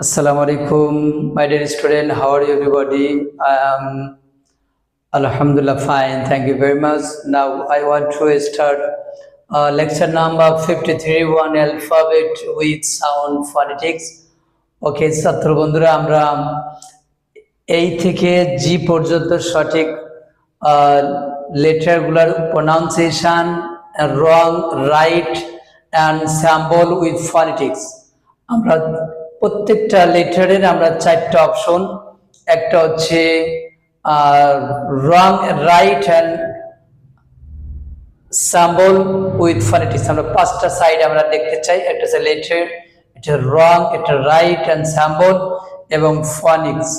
Assalamu alaikum, my dear student. How are you, everybody? I am Alhamdulillah fine. Thank you very much. Now I want to start lecture number 53 one alphabet with sound phonetics. Okay, ছাত্র বন্ধুরা আমরা এই থেকে G পর্যন্ত সঠিক লেটারগুলোর pronunciation, wrong, right and sample with phonetics. আমরা প্রত্যেকটা লেটারের আমরা চারটা অপশন, একটা হচ্ছে wrong, right and sample with phonetics. আমরা পাঁচটা সাইড আমরা দেখতে চাই, একটা হচ্ছে লেটার, এটা রং, এটা রাইট অ্যান্ড স্যাম্বল এবং ফনিক্স।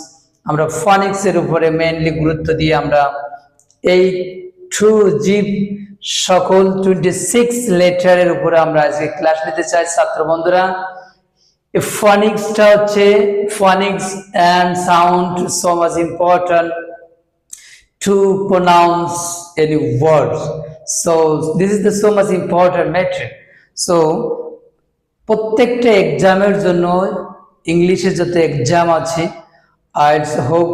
আমরা ফনিক্স এর উপরে মেইনলি গুরুত্ব দিয়ে আমরা এই টু জি সকল 26 লেটারের উপরে আমরা আজকে ক্লাস নিতে চাই ছাত্র বন্ধুরা। ফনিক্সটা হচ্ছে ফনিক্স and sound so much important to pronounce any words, so this is the so much important matter. So প্রত্যেকটা এক্সামের জন্য ইংলিশে যত এক্সাম আছে, আইএলটিএস হোক,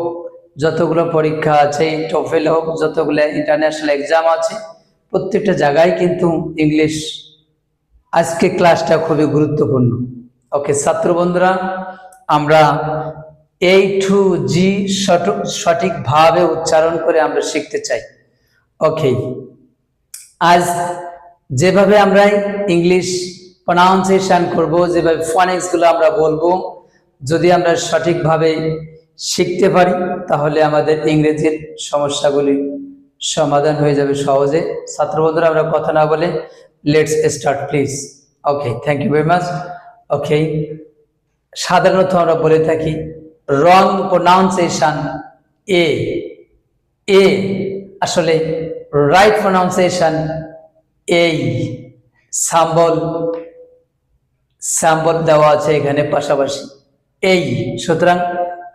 যতগুলো পরীক্ষা আছে, টোফেল হোক, যতগুলো ইন্টারন্যাশনাল এক্সাম আছে, প্রত্যেকটা জায়গায় কিন্তু ইংলিশ আজকে ক্লাসটা খুবই গুরুত্বপূর্ণ। ওকে ছাত্র বন্ধুরা, আমরা এই টু জি সঠিকভাবে উচ্চারণ করে আমরা শিখতে চাই। ওকে, আজ যেভাবে আমরা ইংলিশ প্রনাউন্সিয়েশন করব, যেভাবে ফনিক্স গুলো আমরা বলবো, যদি আমরা সঠিকভাবে শিখতে পারি তাহলে আমাদের ইংরেজির সমস্যাগুলি সমাধান হয়ে যাবে সহজে। ছাত্র বন্ধুরা, আমরা কথা না বলে let's start please. Okay, thank you very much. Okay, সাধারণত আমরা বলে থাকি রং প্রনাউন্সিয়েশন এ, আসলে রাইট প্রনাউন্সিয়েশন এই। স্যাম্বল দেওয়া আছে এখানে পাশাপাশি এই, সুতরাং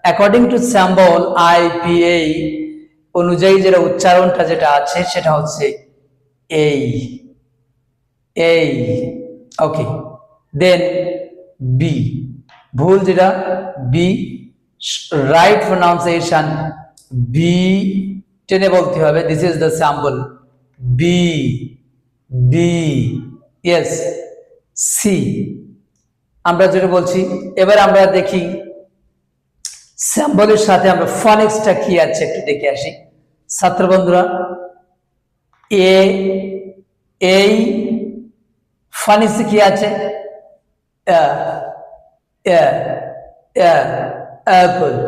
অ্যাকর্ডিং টু স্যাম্বল IPA অনুযায়ী যেটা উচ্চারণটা যেটা আছে সেটা হচ্ছে এই। ওকে, দেন বি, ভুল যেটা বি, রাইট প্রনাউন্সিয়েশন বি টেনে বলতে হবে। This is the symbol B, yes. C আমরা যেটা বলছি, এবার আমরা দেখি স্যাম্বলের সাথে আমরা ফনিক্সটা কি আছে একটু দেখে আসি ছাত্র বন্ধুরা। এই ফনিক্স কি আছে? apple,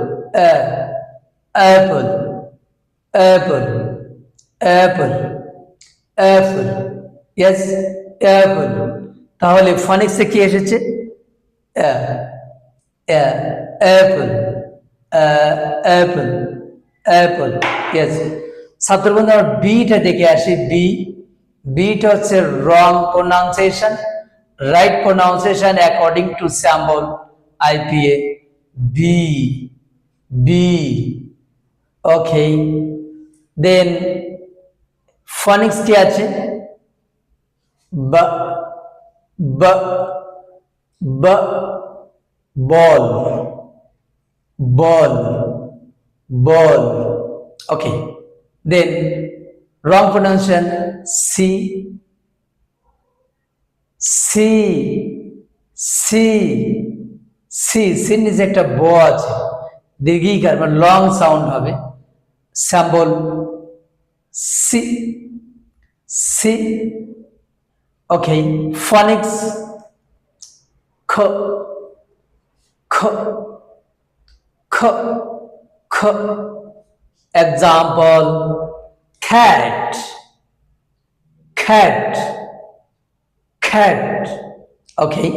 yes, apple। তাহলে ফনিক্সে কি এসেছে? apple, yes। ছাত্র বন্ধু, আমরা বিটা দেখে আসি। বিটা হচ্ছে রং pronunciation, right pronunciation according to symbol IPA B। Okay, then phonics কি আছে? ball। Okay, then wrong pronunciation C নিচে একটা ব আছে, দীর্ঘিকার মানে লং সাউন্ড হবে। স্যাম্বল সি। ওকে, ফনিক্স খ। Example cat। Okay,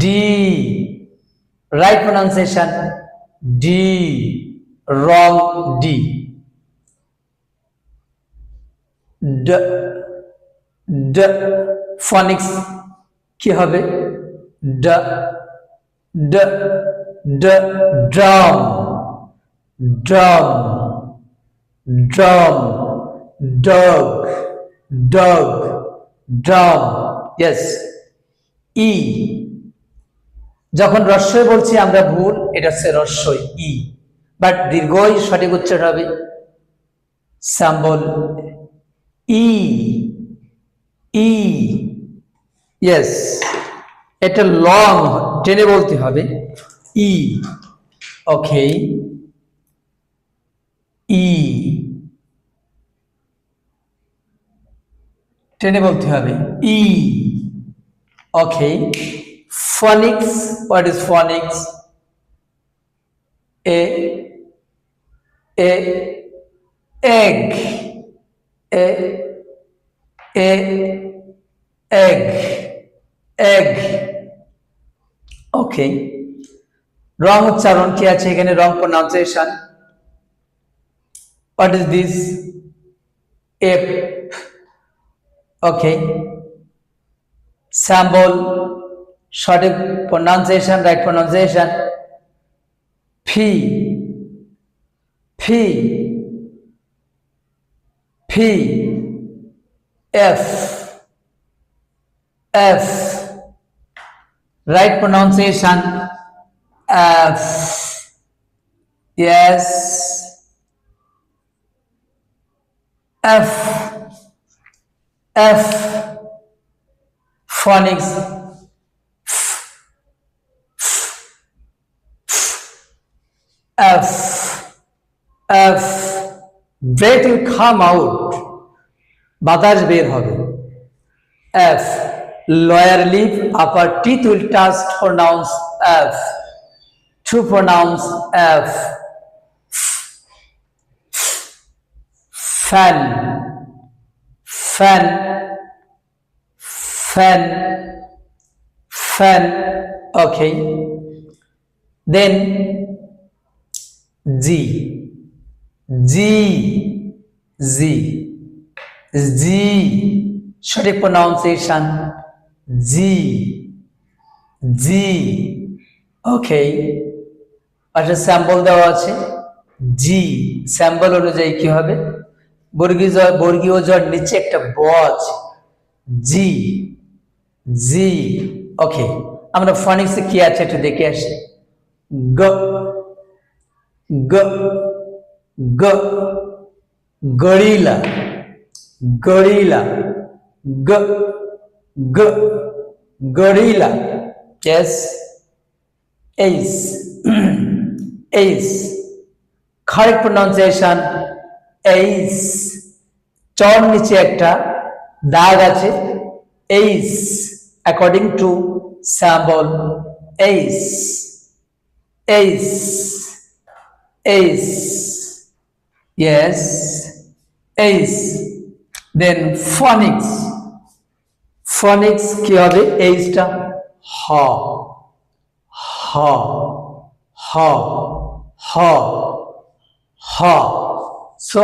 D, right pronunciation D, wrong D। phonics কি হবে? drum, dog, drum, yes। E, যখন রস্বই বলছি আমরা ভুল, এটা হচ্ছে রস্বই ই, বাট দীর্ঘই সঠিক উচ্চারণ হবে স্যাম্বল ই ই। ইয়েস, এটা লং টেনে বলতে হবে ই। ওকে, ই টেনে বলতে হবে ই। ওকে, phonics, what is phonics? A egg, a egg, egg. Okay, wrong উচ্চারণ কি আছে এখানে? wrong pronunciation. What is this? Ape. Okay, symbol, সঠিক pronunciation, right pronunciation, ফি ফি ফি, F F, right pronunciation, F. yes, F F, phonics, F, F, breath will come out, বাতাস বের হবে। F, lower lip, upper teeth will touch, pronounce F, to pronounce F, fan, fan, fan, fan. Okay, then G, G, Z, Z, সঠিক pronunciation, G, G। ওকে, আচ্ছা sample দেওয়া আছে জি, sample অনুযায়ী কি হবে? বর্গীয় জর নিচে একটা ব আছে, জি জি। ওকে, আমরা ফনিক্সে কি আছে একটু দেখে আসি। গ গ গ, গরিলা গরিলা, গ গ, gorilla. yes, ace ace, correct pronunciation, ace, চর নিচে একটা দাগ আছে, ace, according to symbol ace, ace, ace, yes, ace। then phonics, phonics কি হবে? এইচটা হ হ হ হ হ। so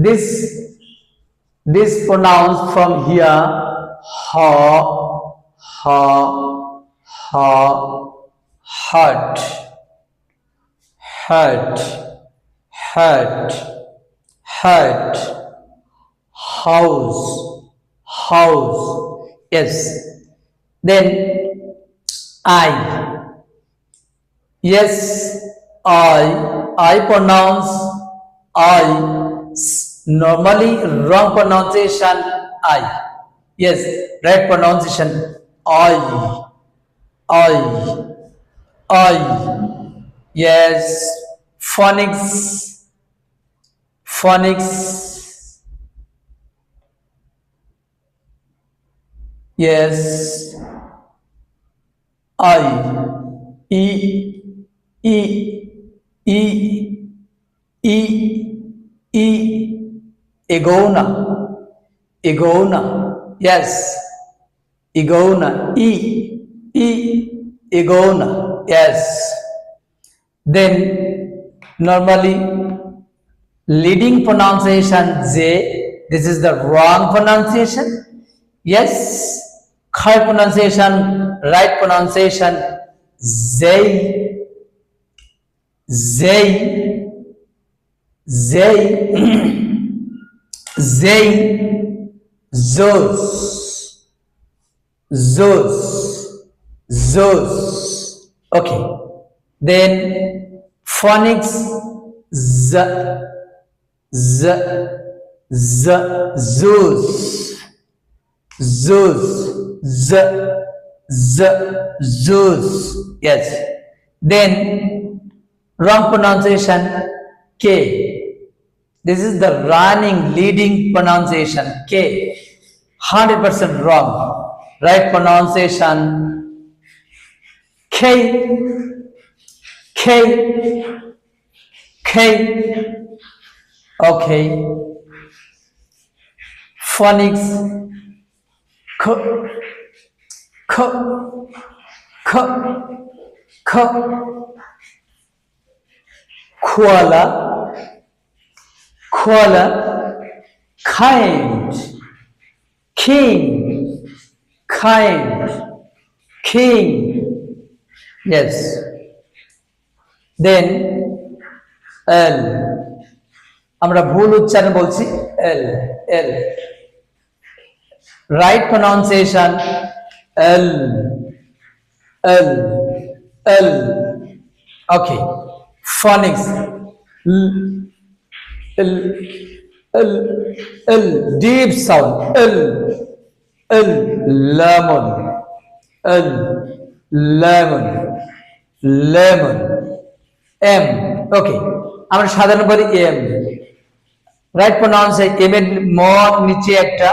this pronounced from here ha ha ha, hurt hurt hurt hurt, house house, yes। then I, yes, I pronounce I, normally wrong pronunciation I, yes, right pronunciation I, I, yes। phonics, phonics, yes, I, E, E, E, E, E, Iguana, Iguana, yes, Iguana, E, E, Iguana, yes। then normally leading pronunciation J, this is the wrong pronunciation, yes, correct pronunciation, right pronunciation, Z, Z, Z, Z, Zeus, Zeus, Zeus, Okay, then phonics z, z, z, zeus, zeus, z, z, zeus. Yes. Then wrong pronunciation k. This is the running leading pronunciation k. 100% wrong. Right pronunciation k, k, k. Okay. Phonics k, k, k, k. Koala, koala. Kind, king, kind, king. Yes. Then L. আমরা ভুল উচ্চারণ বলছি L, L. Right pronunciation L, L, L. Okay. Phonics L, L, L, L. Deep sound L, L. Lemon, L, lemon, lemon. M. Okay. আমরা সাধারণ বলি M. Right pronunciation M এর ম নিচে একটা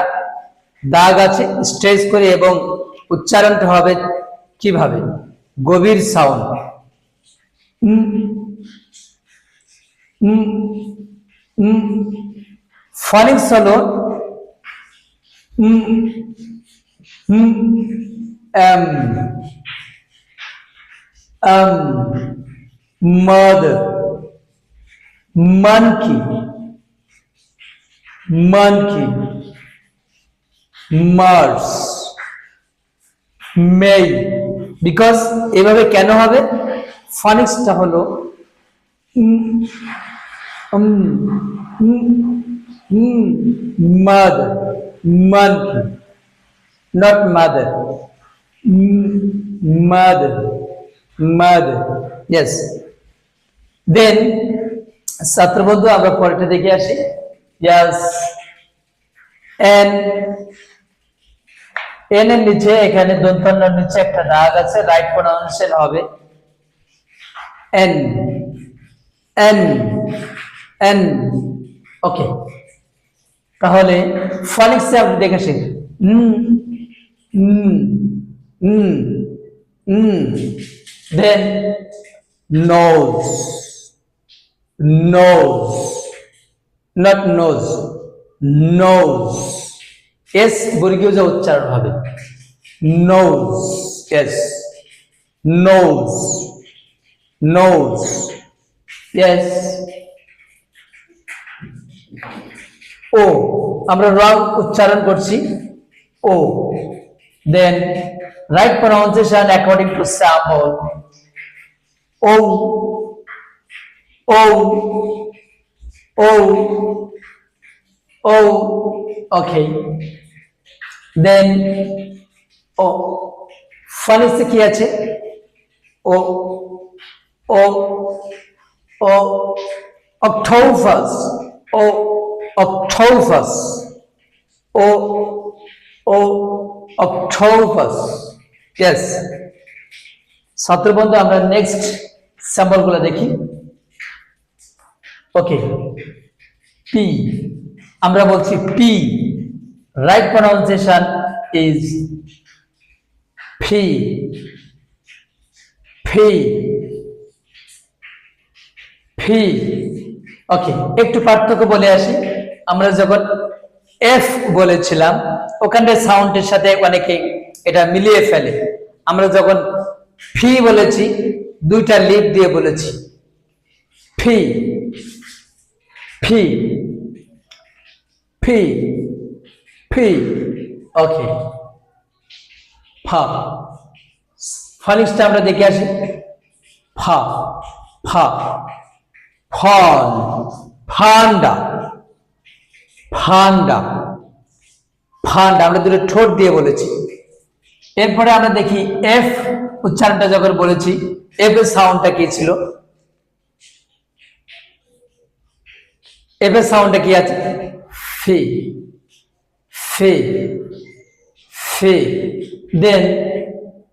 দাগ আছে, স্ট্রেচ করে, এবং উচ্চারণটা হবে কিভাবে? গভীর সাউন্ড। ফনিক্স হলো mother, monkey, monkey, Mars, May. Because এভাবে কেন হবে? ফনিক্সটা হলো mother, monkey, not mother, mother, mother. Yes. Then ছাত্র বন্ধু আমরা পরেরটা দেখে আসি। Yes. এন এর নিচে এখানে দন্তন্যের নিচে একটা দাগ আছে, রাইট প্রনাউন্সিয়েশন হবে এন, এন, এন। ওকে, তাহলে ফনিক্সে আপনি দেখে আসেন then nose, nose, not nose, nose. S বর্গীয় যে উচ্চারণ হবে nose, S, nose, nose. S O আমরা রং উচ্চারণ করছি O. Then right pronunciation according to sample O, O, O, O. Okay, then O ফনিক্সে কি আছে? O, O, O, octopus, O, octopus, O, O, octopus. Yes. ছাত্র বন্ধু আমরা next sample গুলো দেখি। ওকে, পি আমরা বলছি পি, রাইট প্রনাউন্সিয়েশন ইজ ফি, ফি, ফি। ওকে, একটু পার্থক্য বলে আসি। আমরা যখন এফ বলেছিলাম ওখানে সাউন্ডের সাথে অনেকে এটা মিলিয়ে ফেলে। আমরা যখন ফি বলেছি দুইটা লিপ দিয়ে বলেছি ফি, ফি, ফি, ফি। ওকে, ফা। ফনিক্সটা আমরা দেখে আসি। ফা, ফা, ফল, ফান্ডা, ফান্ডা, ফান্ডা। আমরা দুটো ঠোঁট দিয়ে বলেছি। এরপরে আমরা দেখি এফ উচ্চারণটা যখন বলেছি এফ এর সাউন্ডটা কি ছিল, এফ এর সাউন্ডটা কি আছে, ফি ফি ফি। দেন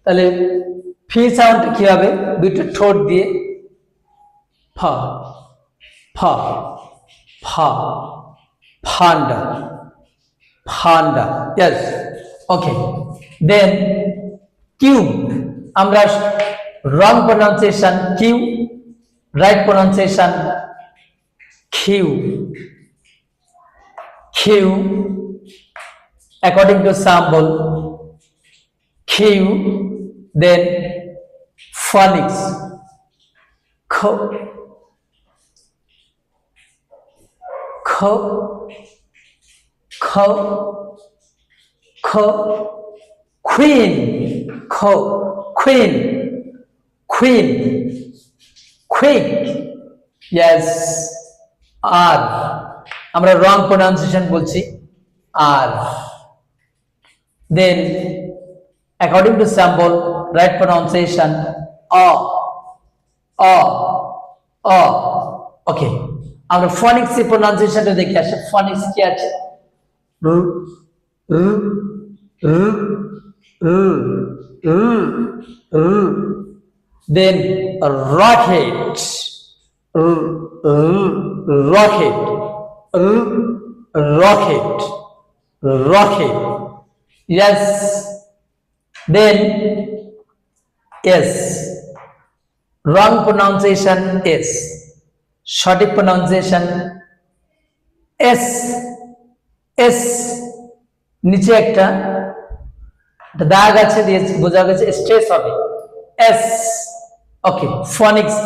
তাহলে ফি সাউন্ডটা কি হবে, দুইটা ঠোঁট দিয়ে ফা ফা ফা ফান্ডা ফান্ডা, ইয়েস ওকে। দেন কিউ, আমরা wrong pronunciation Q, right pronunciation Q Q according to sample q, then phonics kho kho kho kho, queen kho queen queen, quick, yes r, আমরা রং প্রনাউন্সিয়েশন বলছি আর। Then according to sample right pronunciation okay, আমরা phonics এর pronunciationটা দেখে আসি। phonics কি আছে, then rocket rocket rocket rocket, yes, then yes, wrong pronunciation is, সঠিক pronunciation s, s নিচে একটা দাগ আছে দিয়েছি, বোঝা গেছে স্ট্রেস হবে s, ওকে। phonics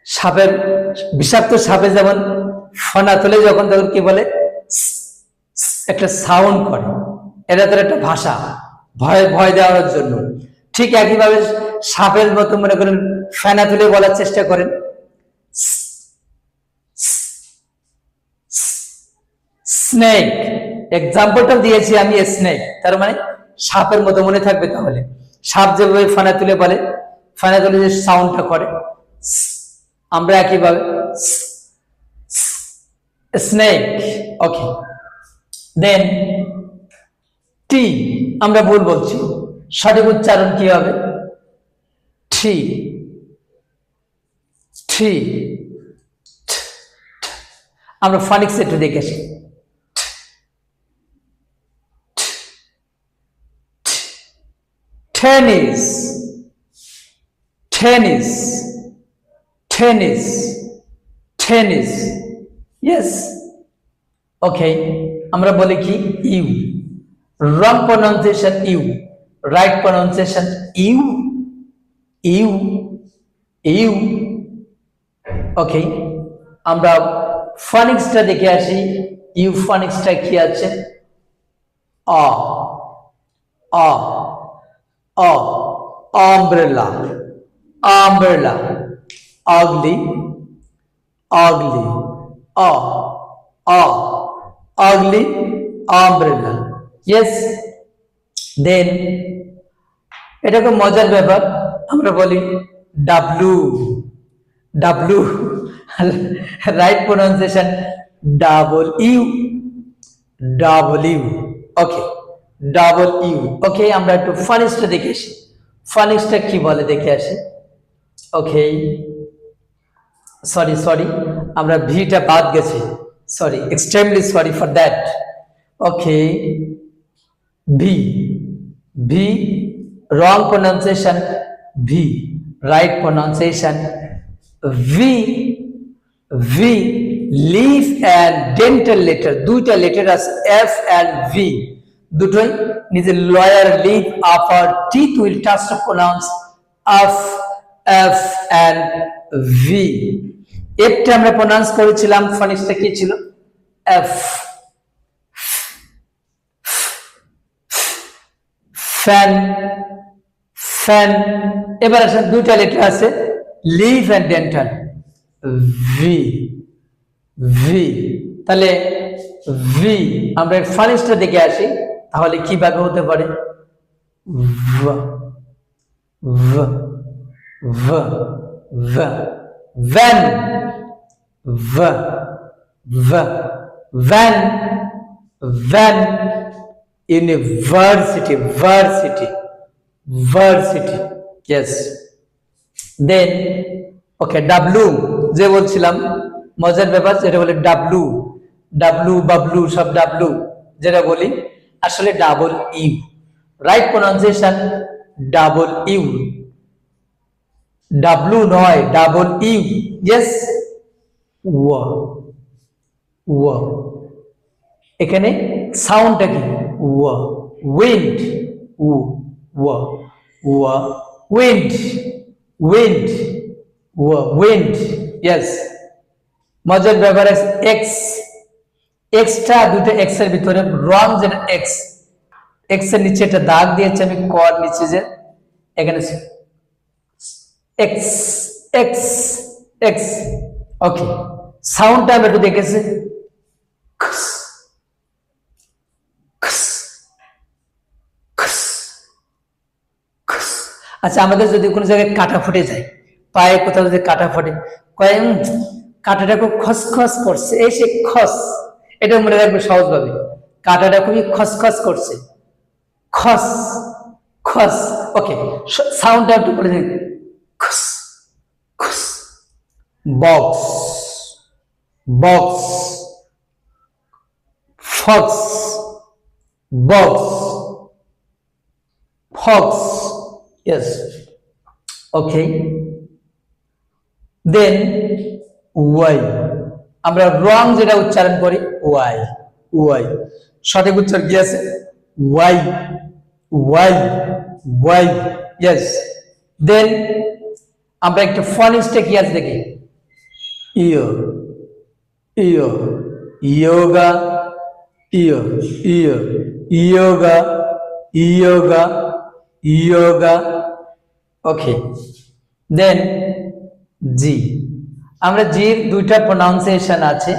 সাপের, বিষাক্ত সাপে যেমন ফনা তোলে যখন তখন কি বলে, একটা সাউন্ড করে, এটা তার একটা ভাষা, ভয় ভয় দেওয়ার জন্য। ঠিক একইভাবে সাপের মতো মনে করেন ফেনা তুলে বলার চেষ্টা করেন, স্নেক, এক্সাম্পলটা দিয়েছি আমি স্নেক, তার মানে সাপের মতো মনে থাকবে। তাহলে সাপ যেভাবে ফেনা তুলে বলে, ফেনা তুলে যে সাউন্ডটা করে, আমরা একইভাবে স্নেক, ওকে। দেন টি, আমরা ভুল বলছি, সঠিক উচ্চারণ কি হবে, টি টি। আমরা ফনিক্স একটু দেখে আসি, tennis tennis tennis tennis, yes okay, আমরা বলি কি U, wrong pronunciation U, right pronunciation U U U, okay. আমরা ফনিক্সটা দেখে আসি, ইউ ফনিক্সটা কি আছে, অ অ অ, umbrella umbrella, ugly ugly, ugly umbrella, yes। then এটা খুব মজার ব্যাপার, আমরা বলি W W, right pronunciation double U W, okay double U, okay. আমরা একটু ফনিক্সটা দেখে আসি, ফনিক্সটা কি বলে দেখে আসি, ওকে। সরি সরি, আমরা ভিটা বাদ গেছি, sorry, extremely sorry for that, okay. V V, wrong pronunciation V, right pronunciation V V, lip and dental letter, দুইটা লেটার আছে এফ অ্যান্ড ভি, দুটোই নিজের lower lip upper teeth will touch to pronounce F F and V. এফটা আমরা pronounce করেছিলাম, ফনিক্সটা কি ছিল, F, fan fan. এবার আসেন দুইটা লেটার আছে lip and dental, V V, তাহলে ভি, আমরা এর ফানিক্সটা দেখে আসি, তাহলে কিভাবে হতে পারে। v v v v van v v van van university varsity varsity yes then okay w যে বলছিলাম মজার ব্যাপার, যেটা বলে ডাব্লু ডাব্লু বাবলু সব ডাব্লু যেটা বলি, আসলে double you, right pronunciation double you, W নয় ডাবল ইউ। ইয়েস ওয়া ওয়া, এখানে সাউন্ডটা কি ওয়া, উইন্ড উ ওয়া ওয়া উইন্ড উইন্ড ওয়া উইন্ড। ইয়েস মজার ব্যাপার এক্স, এক্সটা দুটো এক্স এর ভিতরে রং, যেটা এক্স, এক্স এর নিচে একটা দাগ দিয়েছে আমি কর নিচে, যে এখানে এক্স এক্স এক্স। ওকে, সাউন্ডটা আমি একটু দেখেছি, আচ্ছা আমাদের যদি কোনো জায়গায় কাটা ফুটে যায়, পায়ে কোথাও যদি কাটা ফুটে, কয় কাটাটা খুব খসখস করছে, এই সে খস, এটা মনে রাখবে সহজভাবে, কাটাটা খুবই খসখস করছে, খস খস। ওকে, সাউন্ডটা একটু বলে দিন, খস খস। Box box, fox box fox. yes okay then Y, আমরা রং যেটা উচ্চারণ করি ওয়াই ওয়াই, সঠিক উচ্চারণ কি আছে Y Y Y. yes then আমরা একটা ফনিক্সটা কি আছে দেখি, yo yo yoga yo yo yoga yoga yoga. Okay then G, আমরা জির দুইটা প্রনাউন্সিয়েশন আছে,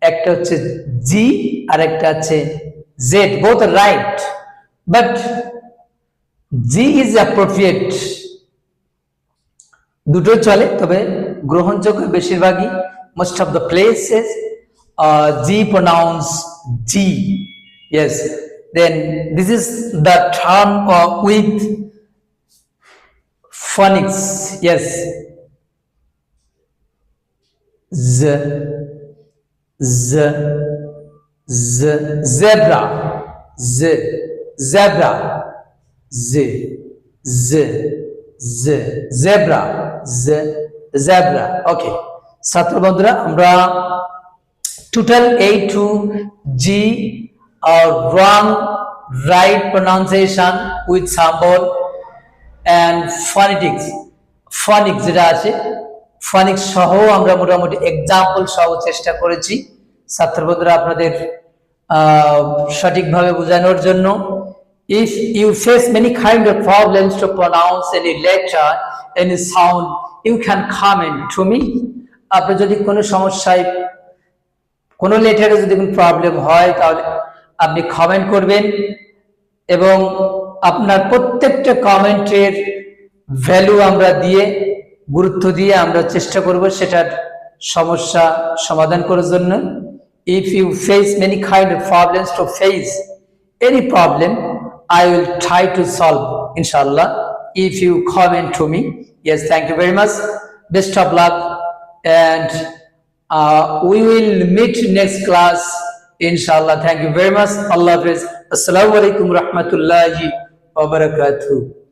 একটা হচ্ছে জি আর একটা আছে Z, both right, but G is appropriate, দুটো চলে, তবে গ্রহণযোগ্য বেশিরভাগই most of the places G pronounce G. yes then this is the term with phonics. yes z z z zebra z zebra z z z zebra z zebra। okay ছাত্র বন্ধুরা, আমরা total এই two G or wrong right pronunciation with symbol and phonetics, phonics যেটা আছে phonics সহ আমরা মোটামুটি example সহ চেষ্টা করেছি ছাত্র বন্ধুরা আপনাদের সঠিকভাবে বোঝানোর জন্য। if you face many kind of problems to pronounce any letter, any sound, you can comment to me. আপনি যদি কোনো সমস্যায়, কোনো লেটারে যদি কোনো প্রবলেম হয়, তাহলে আপনি কমেন্ট করবেন, এবং আপনার প্রত্যেকটা কমেন্টের ভ্যালু আমরা দিয়ে, গুরুত্ব দিয়ে আমরা চেষ্টা করব সেটার সমস্যা সমাধান করার জন্য। if you face many kind of problems to face any problem, I will try to solve inshallah if you comment to me. yes thank you very much, best of luck, and we will meet next class inshallah. thank you very much. Allah Hafiz. Assalamu alaikum rahmatullahi wa barakatuh.